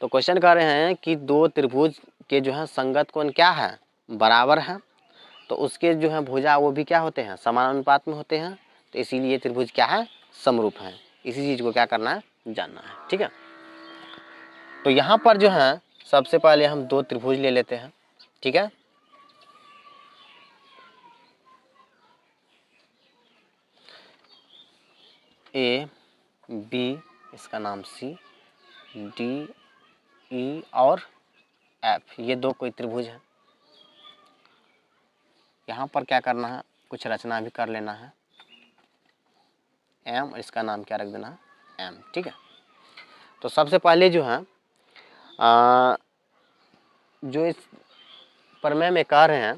तो क्वेश्चन कह रहे हैं कि दो त्रिभुज के जो है संगत कोण क्या है, बराबर है। तो उसके जो है भुजा वो भी क्या होते हैं, समानुपात में होते हैं। तो इसीलिए त्रिभुज क्या है, समरूप है। इसी चीज को क्या करना है, जानना है। ठीक है, तो यहाँ पर जो है सबसे पहले हम दो त्रिभुज ले लेते हैं। ठीक है, ए बी, इसका नाम सी, डी ई और एफ, ये दो कोई त्रिभुज है। यहाँ पर क्या करना है, कुछ रचना भी कर लेना है। एम, इसका नाम क्या रख देना है, एम। ठीक है, तो सबसे पहले जो है जो इस प्रमेय में कह रहे हैं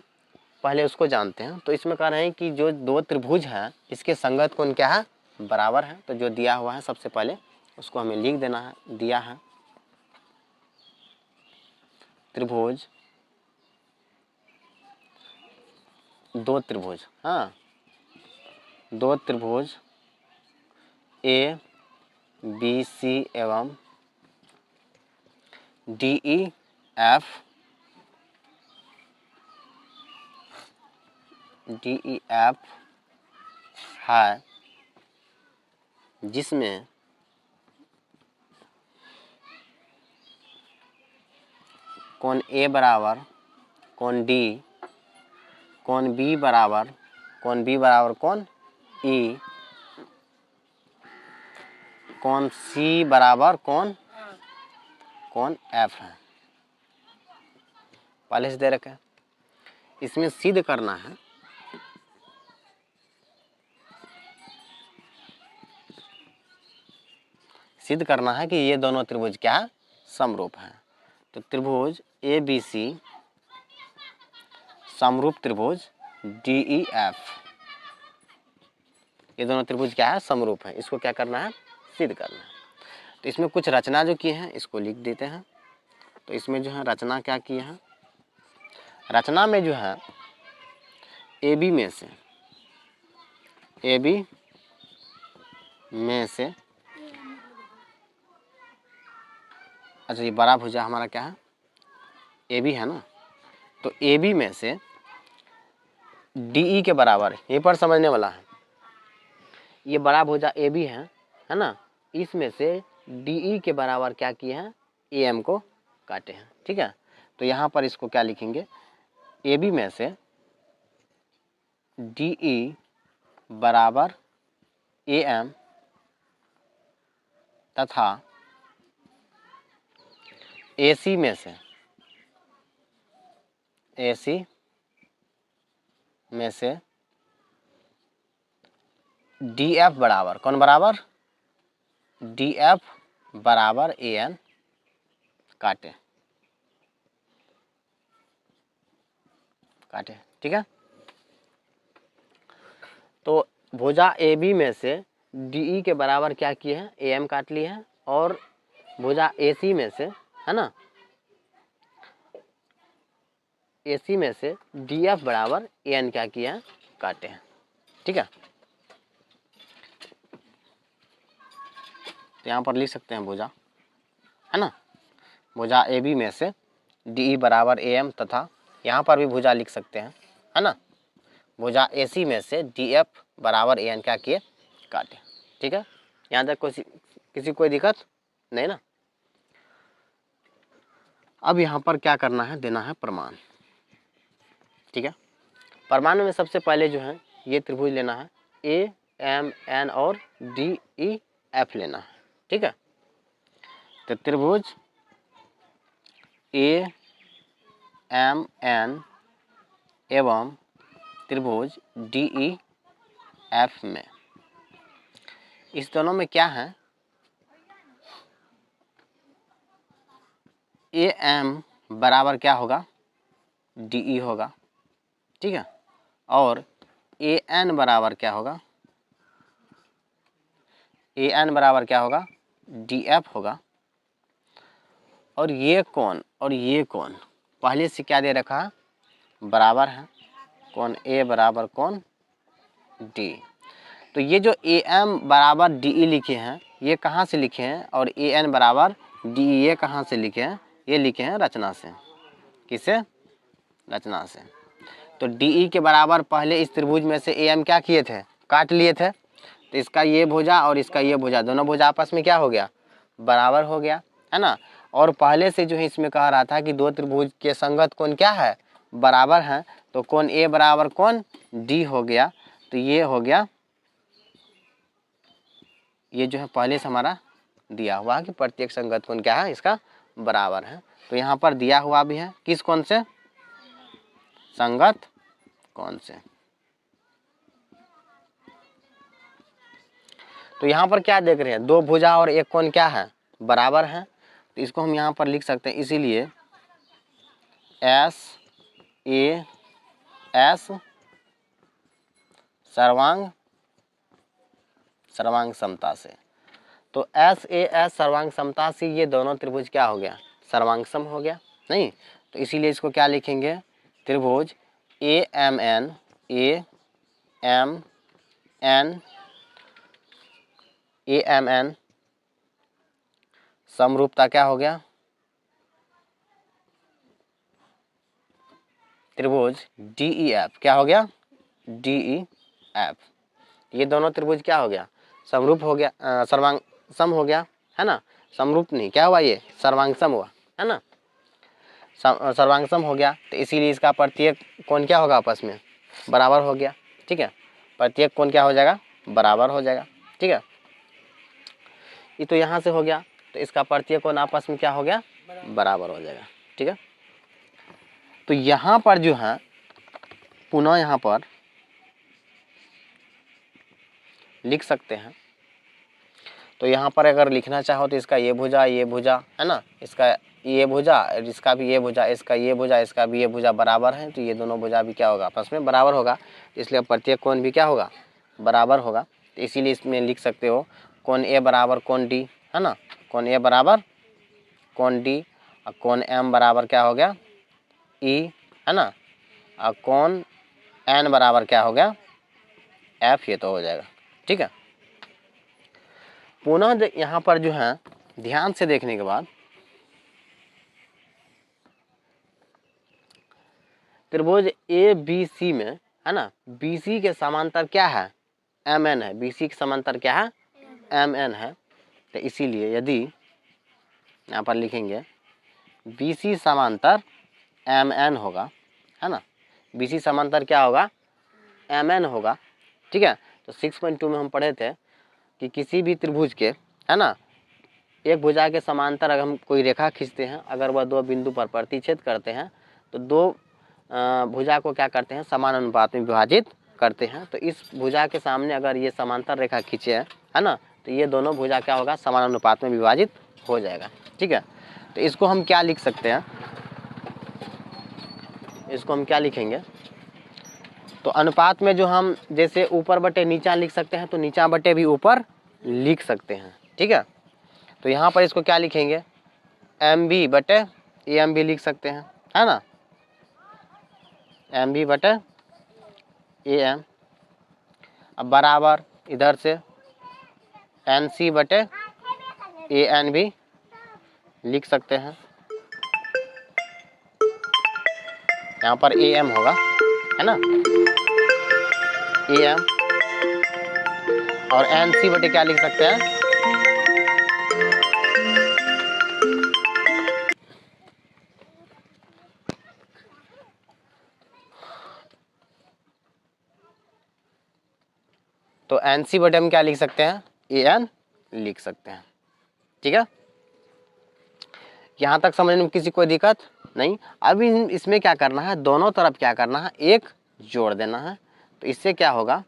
पहले उसको जानते हैं। तो इसमें कह रहे हैं कि जो दो त्रिभुज है इसके संगत कोण क्या है, बराबर है। तो जो दिया हुआ है सबसे पहले उसको हमें लिख देना है। दिया है त्रिभुज, दो त्रिभुज, हाँ, दो त्रिभुज ए बी सी एवं D E F, D E F है, जिसमें कोण ए बराबर कोण डी, कोण बी बराबर कोण ई, कोण सी बराबर कोण एफ है। पहले से दे रखा है, इसमें सिद्ध करना है कि ये दोनों त्रिभुज क्या है, समरूप है। तो त्रिभुज ए बी सी समरूप त्रिभुज डी ई एफ, ये दोनों त्रिभुज क्या है, समरूप है। इसको क्या करना है, सिद्ध करना है। तो इसमें कुछ रचना जो की है इसको लिख देते हैं। तो इसमें जो है रचना क्या की है, रचना में जो है ए बी में से अच्छा, ये बड़ा भुजा हमारा क्या है, ए बी है ना। तो ए बी में से डी ई के बराबर, ये पर समझने वाला है, ये बड़ा भुजा ए बी है ना। इसमें से डी ई के बराबर क्या किए हैं, ए एम को काटे हैं। ठीक है, तो यहाँ पर इसको क्या लिखेंगे, ए बी में से डी ई बराबर ए एम तथा ए सी में से डी एफ बराबर कौन बराबर, डी एफ बराबर ए एन काटे। ठीक है, तो भुजा ए बी में से डी ई के बराबर क्या किए हैं, ए एम काट लिए हैं। और भुजा ए सी में से, है ना, ए सी में से डी एफ बराबर ए एन क्या किए हैं, काटे हैं। ठीक है, तो यहाँ पर लिख सकते हैं भुजा, है ना, भुजा ए बी में से डी ई बराबर ए एम तथा यहाँ पर भी भुजा लिख सकते हैं, है ना, भुजा ए सी में से डी एफ बराबर ए एन क्या किए, काटे। ठीक है, यहाँ तक किसी कोई दिक्कत नहीं ना। अब यहाँ पर क्या करना है, देना है प्रमाण। ठीक है, प्रमाण में सबसे पहले जो है ये त्रिभुज लेना है, ए एम एन और डी ई एफ लेना है। ठीक है, तो त्रिभुज ए एम एन एवं त्रिभुज डी ई एफ में, इस दोनों में क्या है, ए एम बराबर क्या होगा, डी ई होगा। ठीक है, और ए एन बराबर क्या होगा, ए एन बराबर क्या होगा, डी एफ होगा। और ये कौन पहले से क्या दे रखा है, बराबर है, कौन ए बराबर कौन डी। तो ये जो ए एम बराबर डी ई लिखे हैं ये कहाँ से लिखे हैं, और ए एन बराबर डी ये कहाँ से लिखे हैं, ये लिखे हैं रचना से। किसे? रचना से। तो डी के बराबर पहले इस त्रिभुज में से ए एम क्या किए थे, काट लिए थे। तो इसका ये भुजा और इसका ये भुजा, दोनों भुजा आपस में क्या हो गया, बराबर हो गया, है ना। और पहले से जो है इसमें कह रहा था कि दो त्रिभुज के संगत कोण क्या है, बराबर है। तो कोण ए बराबर कोण डी हो गया। तो ये हो गया, ये जो है पहले से हमारा दिया हुआ कि प्रत्येक संगत कोण क्या है, इसका बराबर है। तो यहाँ पर दिया हुआ भी है किस कोण से, संगत कोण से। तो यहाँ पर क्या देख रहे हैं, दो भुजा और एक कोण क्या है, बराबर है। तो इसको हम यहाँ पर लिख सकते हैं, इसीलिए एस ए एस सर्वांग समता से। तो एस ए एस सर्वांग समता से ये दोनों त्रिभुज क्या हो गया, सर्वांग सम हो गया नहीं। तो इसीलिए इसको क्या लिखेंगे, त्रिभुज ए एम एन समरूपता क्या हो गया, त्रिभुज डी ई एफ क्या हो गया, डी ई एफ। ये दोनों त्रिभुज क्या हो गया, समरूप हो गया, सर्वांग सम हो गया, है ना। समरूप नहीं, क्या हुआ, ये सर्वांग सम हुआ, है ना। सर्वांग सम हो गया। तो इसीलिए इसका प्रत्येक कोण क्या होगा, आपस में बराबर हो गया, ठीक है। प्रत्येक कोण क्या हो जाएगा, बराबर हो जाएगा, ठीक है। ये तो यहाँ से हो गया। तो इसका प्रत्येक कोण आपस में क्या हो गया, बराबर हो जाएगा, ठीक है। तो यहाँ पर जो है पुनः यहाँ पर लिख सकते हैं। तो यहाँ पर अगर लिखना चाहो तो इसका ये भुजा है ना, इसका ये भुजा, इसका भी ये भुजा, इसका ये भुजा, इसका भी ये भुजा बराबर है। तो ये दोनों भुजा भी क्या होगा, आपस में बराबर होगा। इसलिए प्रत्येक कोण भी क्या होगा, बराबर होगा। तो इसीलिए इसमें लिख सकते हो कोण ए बराबर कोण डी, है ना। कोण ए बराबर कोण डी और कोण एम बराबर क्या हो गया, ई, है ना। और कोण एन बराबर क्या हो गया, एफ। ये तो हो जाएगा, ठीक है। पुनः यहाँ पर जो है ध्यान से देखने के बाद त्रिभुज ए बी सी में, है ना, बी सी के समांतर क्या है, एम एन है। बी सी के समांतर क्या है, एम एन है। तो इसीलिए यदि यहाँ पर लिखेंगे बी सी समांतर एम एन होगा, है ना। बी सी समांतर क्या होगा, एम एन होगा, ठीक है। तो 6.2 में हम पढ़े थे कि किसी भी त्रिभुज के, है ना, एक भुजा के समांतर अगर हम कोई रेखा खींचते हैं, अगर वह दो बिंदु पर प्रतिच्छेद करते हैं तो दो भुजा को क्या करते हैं, समान अनुपात में विभाजित करते हैं। तो इस भुजा के सामने अगर ये समांतर रेखा खींचे है ना, तो ये दोनों भुजा क्या होगा, समान अनुपात में विभाजित हो जाएगा, ठीक है। तो इसको हम क्या लिख सकते हैं, इसको हम क्या लिखेंगे, तो अनुपात में जो हम जैसे ऊपर बटे नीचा लिख सकते हैं, तो नीचा बटे भी ऊपर लिख सकते हैं, ठीक है। तो यहाँ पर इसको क्या लिखेंगे, एम बी बटे ए एम बी लिख सकते हैं, है ना। एम बी बटे ए एम, अब बराबर इधर से एन सी बटे ए एन भी लिख सकते हैं। यहाँ पर ए एम होगा, है ना, ए एम। और एन सी बटे क्या लिख सकते हैं, तो एन सी बटे हम क्या लिख सकते हैं, ए एन लिख सकते हैं, ठीक है। यहाँ तक समझने में किसी कोई दिक्कत नहीं। अभी इसमें क्या करना है, दोनों तरफ क्या करना है, एक जोड़ देना है। तो इससे क्या होगा,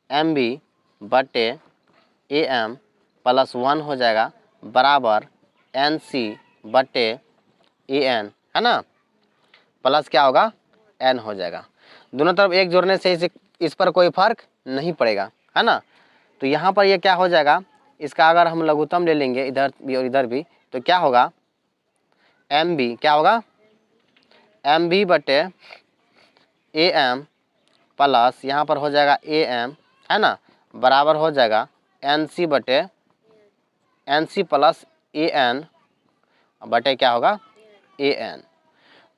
एम बी बटे ए एम प्लस 1 हो जाएगा, बराबर एन सी बटे ए एन, है ना, प्लस क्या होगा, एन हो जाएगा। दोनों तरफ एक जोड़ने से इस पर कोई फर्क नहीं पड़ेगा, है ना। तो यहाँ पर ये क्या हो जाएगा, इसका अगर हम लघुत्तम ले लेंगे इधर भी और इधर भी, तो क्या होगा, एम बी क्या होगा, एम बी बटे ए एम प्लस यहाँ पर हो जाएगा ए एम, है ना, बराबर हो जाएगा एन सी बटे N C plus A N बटे क्या होगा ए एन।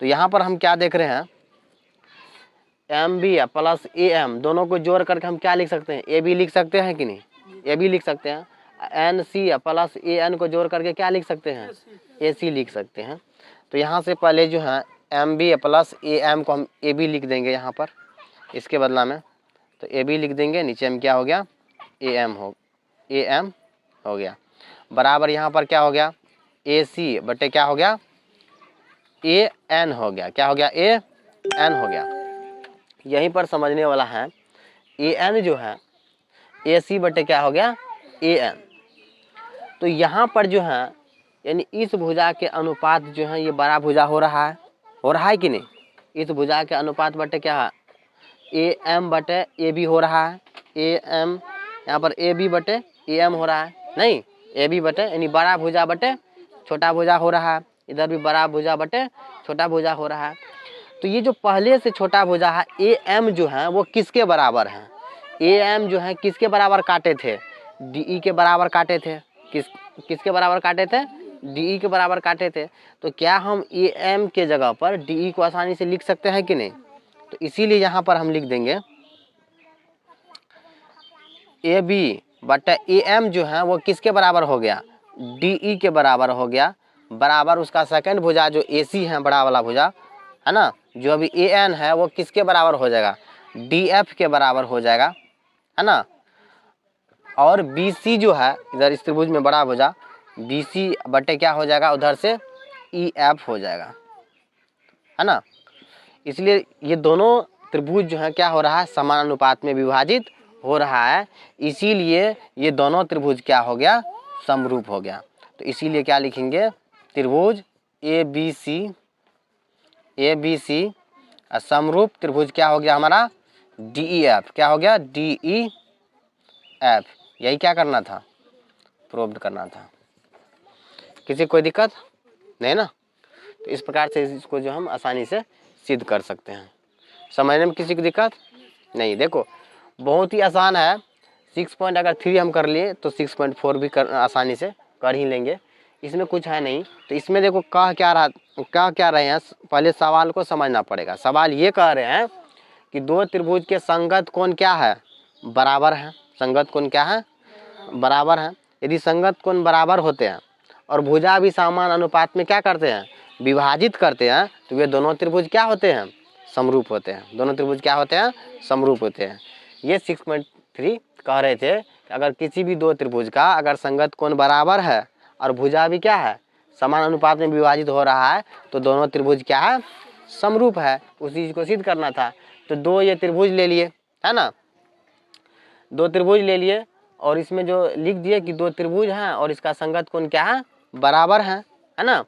तो यहाँ पर हम क्या देख रहे हैं, M B plus A M दोनों को जोड़ करके हम क्या लिख सकते हैं, ए बी लिख सकते हैं कि नहीं, ए बी लिख सकते हैं। N C plus A N को जोड़ करके क्या लिख सकते हैं, ए सी लिख सकते हैं। तो यहाँ से पहले जो है M B plus A M को हम ए बी लिख देंगे यहाँ पर इसके बदला में, तो ए बी लिख देंगे, नीचे में क्या हो गया ए एम हो गया, बराबर यहाँ पर क्या हो गया ए सी बटे क्या हो गया ए एन हो गया, क्या हो गया ए एन हो गया। यहीं पर समझने वाला है, ए एन जो है ए सी बटे क्या हो गया ए एन। तो यहाँ पर जो है यानी इस भुजा के अनुपात जो है ये बड़ा भुजा हो रहा है कि नहीं, इस भुजा के अनुपात बटे क्या है ए एम बटे ए बी हो रहा है, ए एम यहाँ पर ए बी बटे ए एम हो रहा है, नहीं ए बी बटे यानी बड़ा भुजा बटे छोटा भुजा हो रहा है, इधर भी बड़ा भुजा बटे छोटा भुजा हो रहा है। तो ये जो पहले से छोटा भुजा है ए एम जो है वो किसके बराबर है, ए एम जो है किसके बराबर काटे थे, डी ई के बराबर काटे थे, किसके बराबर काटे थे, डी ई के बराबर काटे थे। तो क्या हम ए एम के जगह पर डी ई को आसानी से लिख सकते हैं कि नहीं, तो इसीलिए यहाँ पर हम लिख देंगे ए बी बटा ए एम जो है वो किसके बराबर हो गया, डी ई के बराबर हो गया, बराबर उसका सेकंड भुजा जो ए सी है बड़ा वाला भुजा है ना, जो अभी ए एन है वो किसके बराबर हो जाएगा, डी एफ के बराबर हो जाएगा है ना। और बी सी जो है इधर इस त्रिभुज में बड़ा भुजा बी सी बटे क्या हो जाएगा उधर से ई एफ हो जाएगा है ना। इसलिए ये दोनों त्रिभुज जो है क्या हो रहा है समान अनुपात में विभाजित हो रहा है, इसीलिए ये दोनों त्रिभुज क्या हो गया समरूप हो गया। तो इसीलिए क्या लिखेंगे त्रिभुज ए बी सी समरूप त्रिभुज क्या हो गया हमारा डी ई एफ, क्या हो गया डी ई एफ। यही क्या करना था प्रूव करना था, किसी कोई दिक्कत नहीं ना। तो इस प्रकार से इसको जो हम आसानी से सिद्ध कर सकते हैं, समझने में किसी की दिक्कत नहीं। देखो बहुत ही आसान है, 6.3 हम कर लिए तो 6.4 भी आसानी से कर ही लेंगे, इसमें कुछ है नहीं। तो इसमें देखो कह क्या रहे हैं, पहले सवाल को समझना पड़ेगा। सवाल ये कह रहे हैं कि दो त्रिभुज के संगत कोण क्या है बराबर है, संगत कोण क्या है बराबर है। यदि संगत कोण बराबर होते हैं और भुजा भी समान अनुपात में क्या करते हैं विभाजित करते हैं, तो वे दोनों त्रिभुज क्या होते हैं समरूप होते हैं, दोनों त्रिभुज क्या होते हैं समरूप होते हैं। ये 6.3 कह रहे थे कि अगर किसी भी दो त्रिभुज का अगर संगत कोण बराबर है और भुजा भी क्या है समान अनुपात में विभाजित हो रहा है, तो दोनों त्रिभुज क्या है समरूप है। उस चीज को सिद्ध करना था। तो दो ये त्रिभुज ले लिए है ना, दो त्रिभुज ले लिए और इसमें जो लिख दिए कि दो त्रिभुज हैं और इसका संगत कोण क्या है बराबर है ना।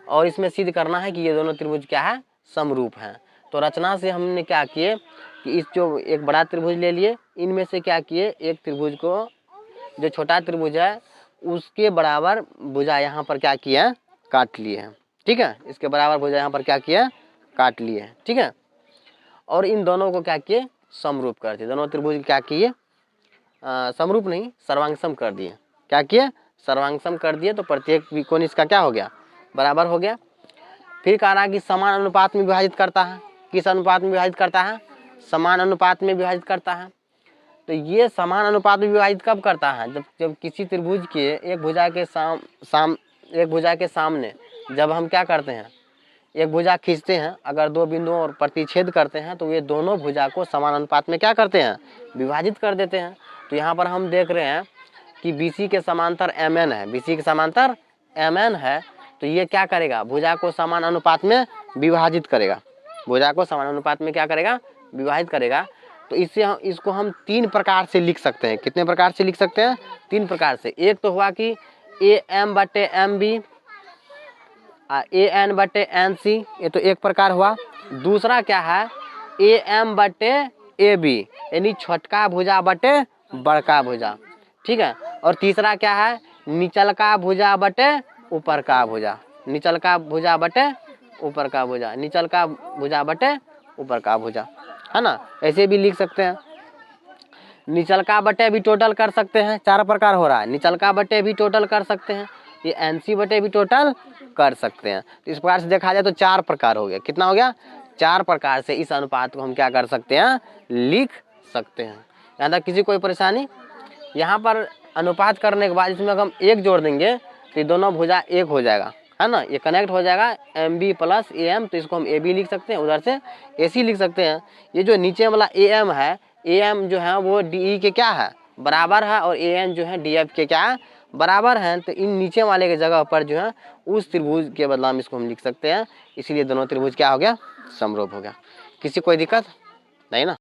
और इसमें सिद्ध करना है कि ये दोनों त्रिभुज क्या है समरूप हैं। तो रचना से हमने क्या किए कि इस जो एक बड़ा त्रिभुज ले लिए, इनमें से क्या किए एक त्रिभुज को जो छोटा त्रिभुज है उसके बराबर भुजा यहाँ पर क्या किए काट लिए हैं, ठीक है। इसके बराबर भुजा यहाँ पर क्या किए काट लिए हैं, ठीक है। और इन दोनों को क्या किए समरूप कर दिए, दोनों त्रिभुज क्या किए समरूप नहीं सर्वांगसम कर दिए, क्या किए सर्वांगसम कर दिए। तो प्रत्येक कोण इसका क्या हो गया बराबर हो गया। फिर कह रहा कि समान अनुपात में विभाजित करता है, किस अनुपात में विभाजित करता है समान अनुपात में विभाजित करता है। तो ये समान अनुपात में विभाजित कब करता है जब किसी त्रिभुज के एक भुजा के सामने जब हम क्या करते हैं एक भुजा खींचते हैं, अगर दो बिंदुओं और प्रतिच्छेद करते हैं तो ये दोनों भुजा को समान अनुपात में क्या करते हैं विभाजित कर देते हैं। तो यहाँ पर हम देख रहे हैं कि BC के समांतर MN है, BC के समांतर MN है, तो ये क्या करेगा भुजा को समान अनुपात में विभाजित करेगा, भुजा को समान अनुपात में क्या करेगा विभाजित करेगा। तो इसको हम तीन प्रकार से लिख सकते हैं। कितने प्रकार से लिख सकते हैं तीन प्रकार से। एक तो हुआ कि AM बटे MB AN बटे NC, ये तो एक प्रकार हुआ। दूसरा क्या है AM बटे AB यानी छोटका भुजा बटे बड़का भुजा, ठीक है। और तीसरा क्या है निचल का भुजा बटे ऊपर का भुजा, निचल का भुजा बटे ऊपर का भुजा, निचल का भुजा बटे ऊपर का भुजा, है ना। ऐसे भी लिख सकते हैं। निचलका बटे भी टोटल कर सकते हैं, 4 प्रकार हो रहा है, निचलका बटे भी टोटल कर सकते हैं, ये एनसी बटे भी टोटल कर सकते हैं। तो इस प्रकार से देखा जाए तो 4 प्रकार हो गया। कितना हो गया? 4 प्रकार से इस अनुपात को हम क्या कर सकते हैं? लिख सकते हैं। यहाँ तक किसी कोई परेशानी? यहाँ पर अनुपात करने के बाद इसमें अगर हम 1 जोड़ देंगे तो ये दोनों भुजा 1 हो जाएगा, है ना, ये कनेक्ट हो जाएगा M B plus A M, तो इसको हम ए बी लिख सकते हैं, उधर से ए सी लिख सकते हैं। ये जो नीचे वाला ए एम है, ए एम जो है वो डी ई के क्या है? बराबर है, और ए एन जो है डी एफ के क्या है? बराबर है। तो इन नीचे वाले के जगह पर जो है उस त्रिभुज के बदला में इसको हम लिख सकते हैं, इसीलिए दोनों त्रिभुज क्या हो गया? समरूप हो गया। किसी कोई दिक्कत नहीं ना?